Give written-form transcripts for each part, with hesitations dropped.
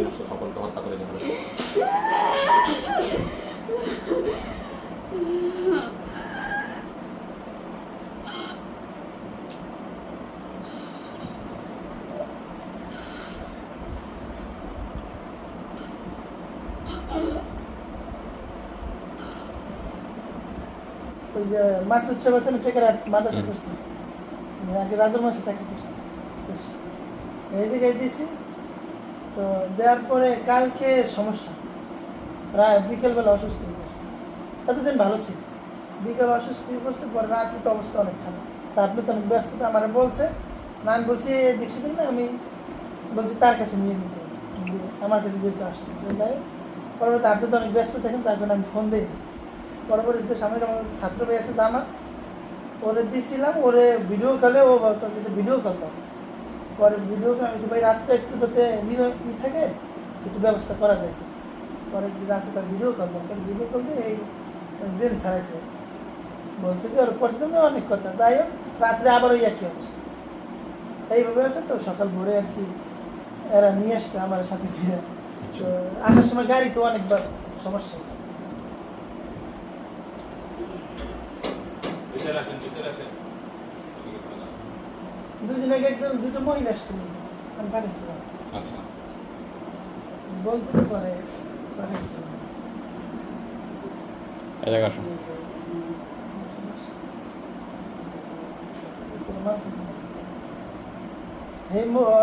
নষ্ট সকলকে হত্যা করে দেবে। ওই যে মাসুদ সাহেব আছে না টেকার মাদ্রাসা করছে, আগে রাজুর মাসে চাকরি করছে, এই জায়গায় দিয়েছি। তো দেওয়ার পরে কালকে সমস্যা, প্রায় বিকেলবেলা অসুস্থ হয়ে পড়ছে। এতদিন ভালো ছিল, বিকেল অসুস্থ হয়ে পড়ছে, পরে রাতে তো অবস্থা অনেক খারাপ। তা আপনি তো অনেক ব্যস্ততা আমার বলছে না, আমি বলছি দেখছি না, আমি বলছি তার কাছে নিয়ে যেতে হবে, আমার কাছে যেতে আসছে। পরবর্তী আপনি তো অনেক ব্যস্ত থাকেন, তার জন্য আমি ফোন দিই। পরবর্তীতে সামনে আমার ছাত্র ভাই আছে আমার, ওরে দিয়েছিলাম, ওরে ভিডিও কলে, ও ভিডিও কল দাও। পরে ভিডিও কল আমি ভাই রাত্রে একটু যাতে ই থাকে, একটু ব্যবস্থা করা যায়। পরে যাচ্ছে তার ভিডিও কল দাও, পরে ভিডিও কল দিয়ে এই জেন ছাড়াইছে, বলছে যে ওর প্রতিদিন অনেক কথা। তাই হোক রাত্রে আবার ওই একই অবস্থা এইভাবে আছে। তো সকাল ভোরে আর কি এরা নিয়ে আসছে আমার সাথে ঘিরে। তো আসার সময় গাড়ি তো অনেকবার সমস্যা হয়েছে। দুদিন আগে একজন দুটো মহিলা আসছিল, আমি পাঠিয়েছিলাম। আচ্ছা, বলছে তো পরে পাঠিয়েছিলাম। এই জায়গা আসুন।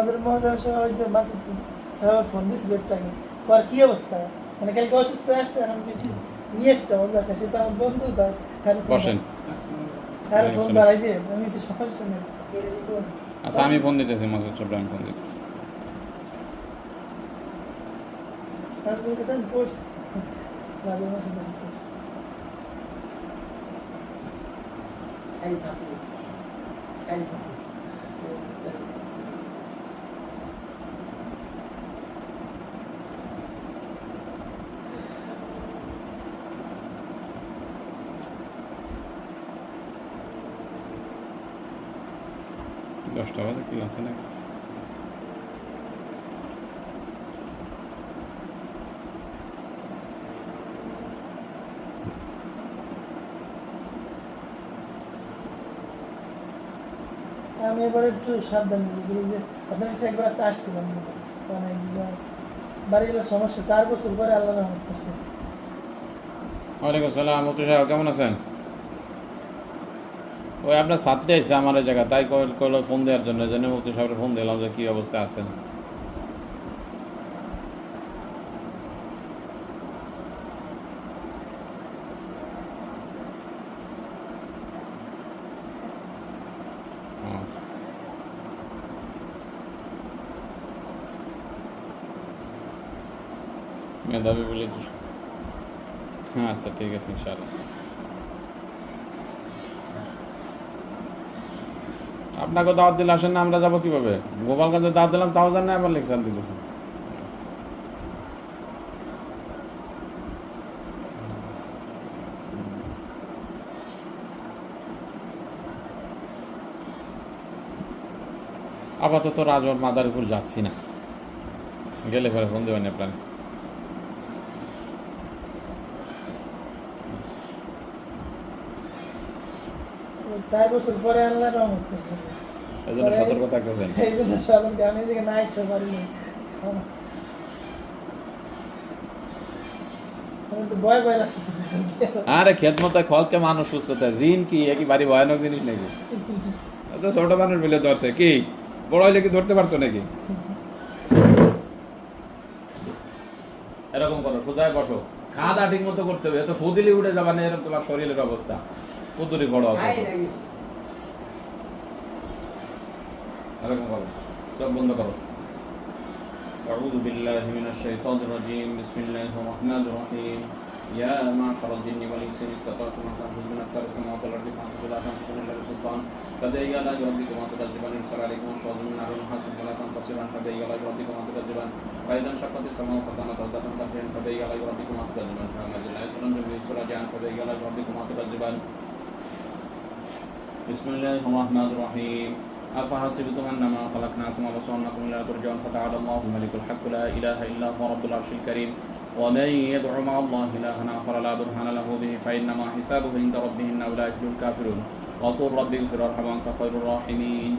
ওদের মহোদয় হয়তো মাসুদ ফোন দিয়েছিল একটু আগে, পর কি অবস্থা, মানে কালকে অসুস্থ আসছে, এখন বেশি নিয়ে আসছে আমাদের কাছে, তো আমার বন্ধু বসেন। ফোন বাড়াই দিয়ে আমি সমস্যা নেই। আচ্ছা, আমি ফোন দিতেছি, মাসুদ সাহেব আমি ফোন দিতেছি। দশটা বাজে ক্লাস আছে নাকি? আমি এবার একটু সাবধানে বুঝলি যে আপনার কাছে একবার একটা আসছিলাম, অনেক বাড়ি গেলে সমস্যা, 4 বছর পরে আল্লাহ রহমত করছে। ওয়ালাইকুম আসসালাম, মুফতি সাহেব কেমন আছেন? ওই আপনার ছাত্রী আছে আমার এই জায়গা, তাই কল ফোন দেওয়ার জন্য মুফতি সাহেবের ফোন দিলাম যে কী অবস্থা আছেন। মেধাবী বলে তো, হ্যাঁ আচ্ছা ঠিক আছে ইনশাআল্লাহ। আপনাকে দাওয়াত দিলে আসেন না, আমরা যাবো কীভাবে? গোপালগঞ্জে দাওয়াত দিলাম তাও জান না, আবার লেকচার দিতেছেন। আপাতত রাজবাড় মাদারীপুর যাচ্ছি না, গেলে পরে ফোন দেবেন আপনার। 4 বছর পরে আল্লাহ রহমত করছে, এই জন্য সতর্ক থাকতেছেন। এই জন্য সতর্ক, আমি এদিকে না এসে পারিনি, ভয় ভয় লাগতেছে। আরে খেদমতে খলকে মানুষ সুস্থতা, জিন কি একই বাড়ি ভয়ানক জিনিস নাকি? তো ছোট মানুষ মিলে ধরছে, কি বড় হইলে কি ধরতে পারতো নাকি? এরকম করো, সোজায় বসো, খাওয়া দাওয়া ঠিক মতো করতে হবে, এত ফুদিলি উঠে যাবা না, এরকম তোমার শরীরের অবস্থা ফুদুরি বড় হবে। এরকম করো, সব বন্ধ করো। আউযু বিল্লাহি মিনাশ শাইতানির রাজীম, বিসমিল্লাহির রহমানির রহিম। ইয়া মাশারাল জিন্নি ওয়াল ইনসি ইসতাতা'তুম আন তা'খুযু মিন আকতারিস সামাওয়াতি ওয়াল আরদি ফা'খুযু লা তা'খুযু ইল্লা বিসুলতান ফাদা'ই আলা রাব্বিকুম ওয়া তুকাজ্জিবান সালালাইকুম ওয়া শাওযুন মিন নারুন হাসিব ওয়া লা তানতাসিরান ফাদা'ই আলা রাব্বিকুম ওয়া তুকাজ্জিবান ফাইদান শাক্কাতিস সামাউ ফাকানাত আরদাতান তাহরিন ফাদা'ই আলা রাব্বিকুম ওয়া তুকাজ্জিবান ফানাজিলাহি সুনান মিন সুরাজান ফাদা'ই আলা রাব্বিকুম ওয়া তুকাজ্জিবান। বিসমিল্লাহির রহমানির রহিম। أفحسبتم أنما خلقناكم عبثا وأنكم إلينا ترجعون فتعالى الله الملك الحق لا إله إلا هو رب العرش الكريم ومن يدع مع الله إلها آخر لا برهان له به فإنما حسابه عند ربه إنه لا يفلح الكافرون وقل رب اغفر وارحم وأنت خير الراحمين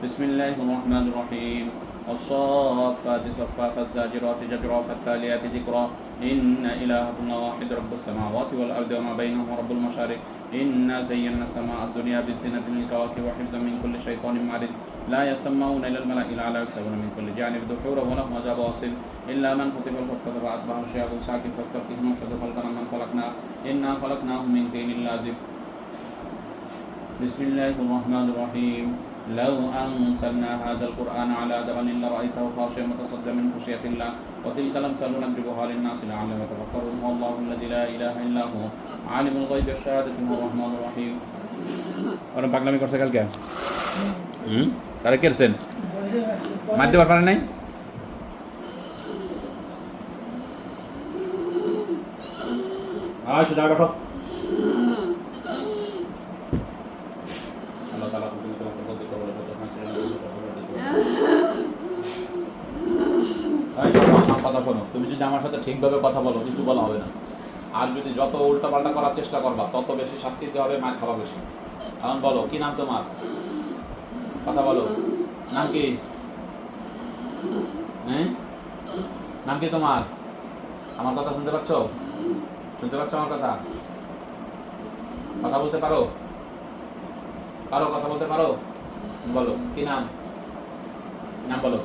بسم الله الرحمن الرحيم والصافات صفا فالزاجرات زجرا فالتاليات ذكرا إن إلهكم لواحد رب السماوات والأرض وما بينهما رب المشارق إنا زينا السماء الدنيا بزينة للكواكب وحفظا من كل شيطان مارد لا يسمعون إلى الملأ الأعلى يكتبون من كل جانب دحورا ولهم عذاب واصب إلا من كتب الخطبة فأتبعه شهاب ساكت فاستفتهم أشهد خلقنا من خلقنا إنا خلقناهم من طين لازب بسم الله الرحمن الرحيم لو أنزلنا هذا القرآن على جبل لرأيته خاشعا متصدعا من خشية الله وتلك الأمثال نضربها للناس لعلهم يتفكرون هو الله الذي لا إله إلا هو عالم الغيب والشهادة هو الرحمن الرحيم ওরা পাগলামি করছে কালকে তারা কেরছেন মারতে পারবেন নাই শুধু আগে সব আল্লাহ তাআলা তুমি তোমাকে বলতে পারবে তো ফাঁসিলেন কথা শোনো, তুমি যদি আমার সাথে ঠিকভাবে কথা বলো কিছু বলা হবে না, আর যদি যত উল্টাপাল্টা করার চেষ্টা করবা তত বেশি শাস্তি দিতে হবে, মার খাওয়া বেশি। এখন বলো কি নাম তোমার, কথা বলো, নাম কি? হ্যাঁ নাম কি তোমার? আমার কথা শুনতে পাচ্ছ? শুনতে পাচ্ছ আমার কথা? কথা বলতে পারো? পারো কথা বলতে পারো? বলো কি নাম, নাম বলো।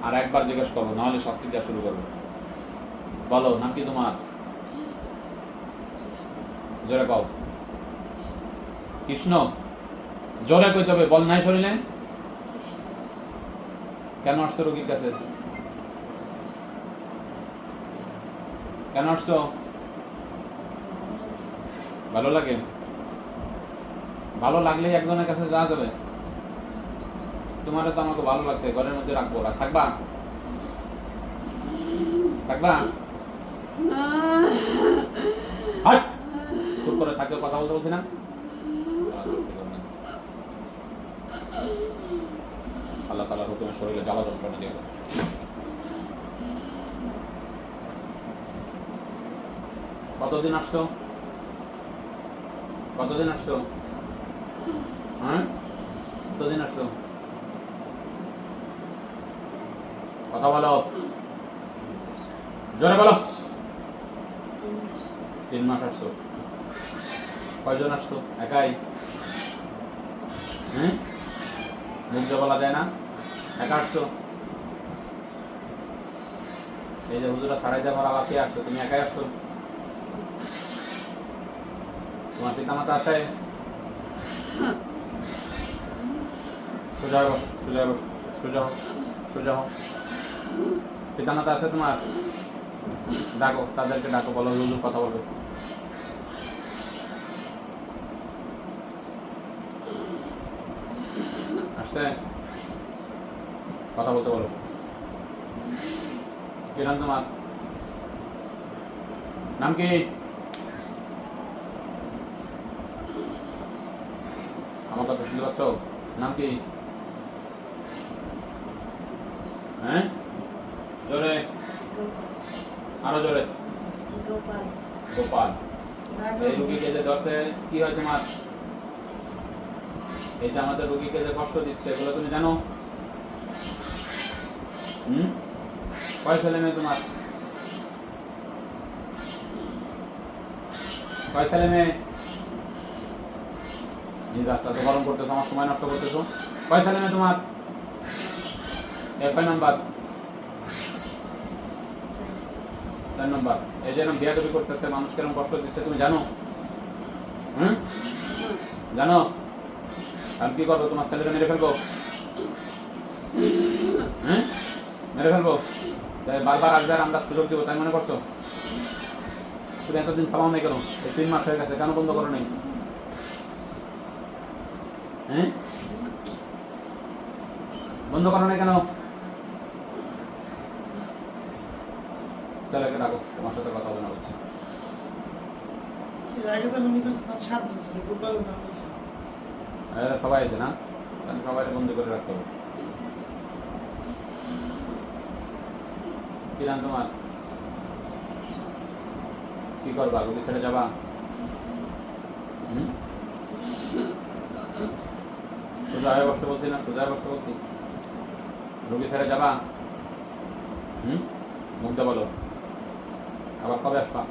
আর একবার জিজ্ঞেস করবো নাহলে শাস্তি দেওয়া শুরু করবো। বলো নাম কি তোমার? জোরে কও। কৃষ্ণ। জোরে কইতে হবে, বল নাই শরীরে। কেন আসছো রোগীর কাছে? কেন আসছো? ভালো লাগে? ভালো লাগলেই একজনের কাছে যাওয়া যাবে। তোমারও তো আমাকে ভালো লাগছে, ঘরের মধ্যে রাখবো। থাকবা? থাকবা? চুপ করে থাকতে কথা বলতে বলছি না? আল্লাহ তাআলার হুকুমে শরীরে জ্বালা যন্ত্রণা দিয়ে দেবে। কতদিন আসছো? কতদিন আসছো? হ্যাঁ কতদিন আসছো? কথা বলো, জোরে বলো। 3 মাস আসছো। কয়জন আসছো? একাই? মুখ দিয়ে বলা যায় না? একা আসছো? এই যে হুজুরা ছাড়াই দেওয়ার আবার কে আসছো? তুমি একাই আসছো? তোমার পিতা মাতা আছে? সোজা বসো, সোজা বসো, সোজা হোক, সোজা হোক। পিতা মাতা আছে তোমার? ডাকো, তাদেরকে ডাকো, বলো হুজুর কথা বলবে। আসছে? কথা বলতে বলো। কি নাম তোমার? নাম কি? আমার কথা শুনতে পাচ্ছ? নাম কি? হ্যাঁ জোরে, আরো জোরে। গোপাল। গোপাল। এই রোগীকে যে ধরছে কি হয় তোমার? এটা আমাদের রোগীকে যে কষ্ট দিচ্ছে এগুলো তুমি জানো? কয় ছেলে মেয়ে তোমার? কয় ছেলে মেয়ে? রাস্তা তো গরম করতেছো, আমার সময় নষ্ট করতেছো। কয় ছেলে মেয়ে তোমার? কয় নাম্বার? 4 নাম্বার। এই যে এরকম বিয়াদবি করতেছে, মানুষ কেরম কষ্ট দিচ্ছে তুমি জানো? জানো? আর কি করবো? তোমার ছেলেটা মেরে ফেলবো? মেরে ফেলবো? বারবার আসবে আর আমরা সুযোগ দিব তাই মনে করছো? তুমি এতদিন খাওয়াও নাই কেন? 3 মাস হয়ে গেছে, কেন বন্ধ করো নাই? বন্ধ করো নাই কেন? ছেলেকে ডাকো, তোমার সাথে কথা বলে বলছি। এরা সবাই আছে না? তাহলে সবাই বন্ধ করে রাখতে হবে। কি নাম তোমার? কি করবা? রুগী ছেড়ে যাবা? সোজা হয়ে বসতে বলছি না? সোজা হয়ে বসতে বলছি। রুগী ছেড়ে যাবা? মুগ্ধ বলো। আবার কবে আসবা?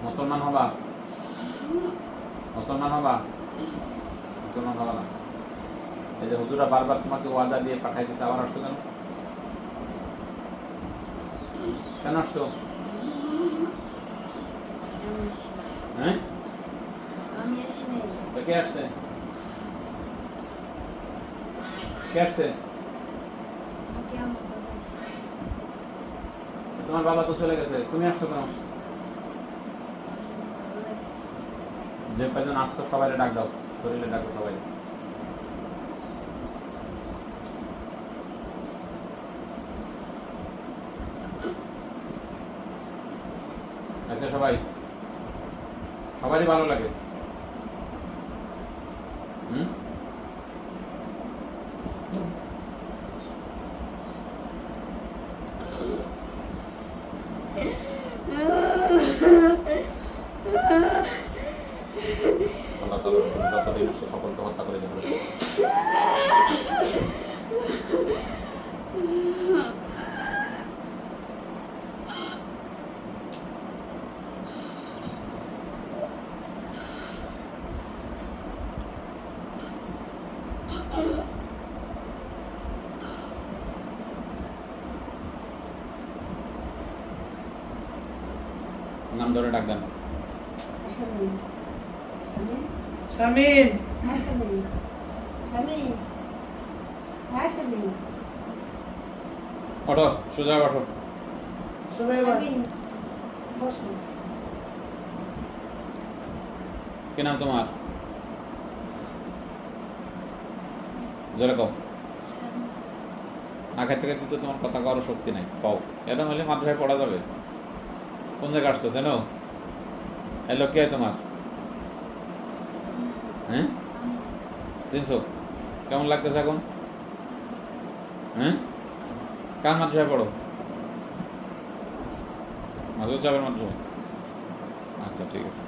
মুসলমান হবা? মুসলমান হবা? মুসলমান হবা না। এই যে হুজুরা বারবার তোমাকে ওয়াদা দিয়ে পাঠাই দিচ্ছে, আবার আসছো কেন? কেন আসছো? হ্যাঁ, আমি আসি নাই। তো কে আসছে? কে আসছে? আমাকে আমার বাবা আসছে। তোমার বাবা তো চলে গেছে, তুমি আসছো কেন? যে কয়জন আসছো সবাই ডাক দাও, শরীরে ডাকো সবাই। আচ্ছা সবাই, সবারই ভালো লাগে। আল্লাহ তাআলা যতদিন আসছে সকলকে হত্যা করে দেবে। নাম ধরে ডাক দেন। শামিম। শামিম। শামিন, হ্যাঁ শামিম। শামিম। হ্যাঁ শামিম। ওঠো, সোজা ওঠো। সোজা এবার। শামিম। বসো। কি নাম তোমার? জোরে কও। শামিম। না খাইতে খাইতে তো তোমার কথা করার শক্তি নাই, কও। এরকম হলে মাদ্রাসায় পড়া যাবে? কোন জায়গায় আসছো জানো? এলো কে তোমার? হ্যাঁ, চিনছো? কেমন লাগতেছে এখন? হ্যাঁ, কার মাদ্রাসায় পড়ো? মাসুদ সাহেবের মাদ্রাসায়। আচ্ছা ঠিক আছে।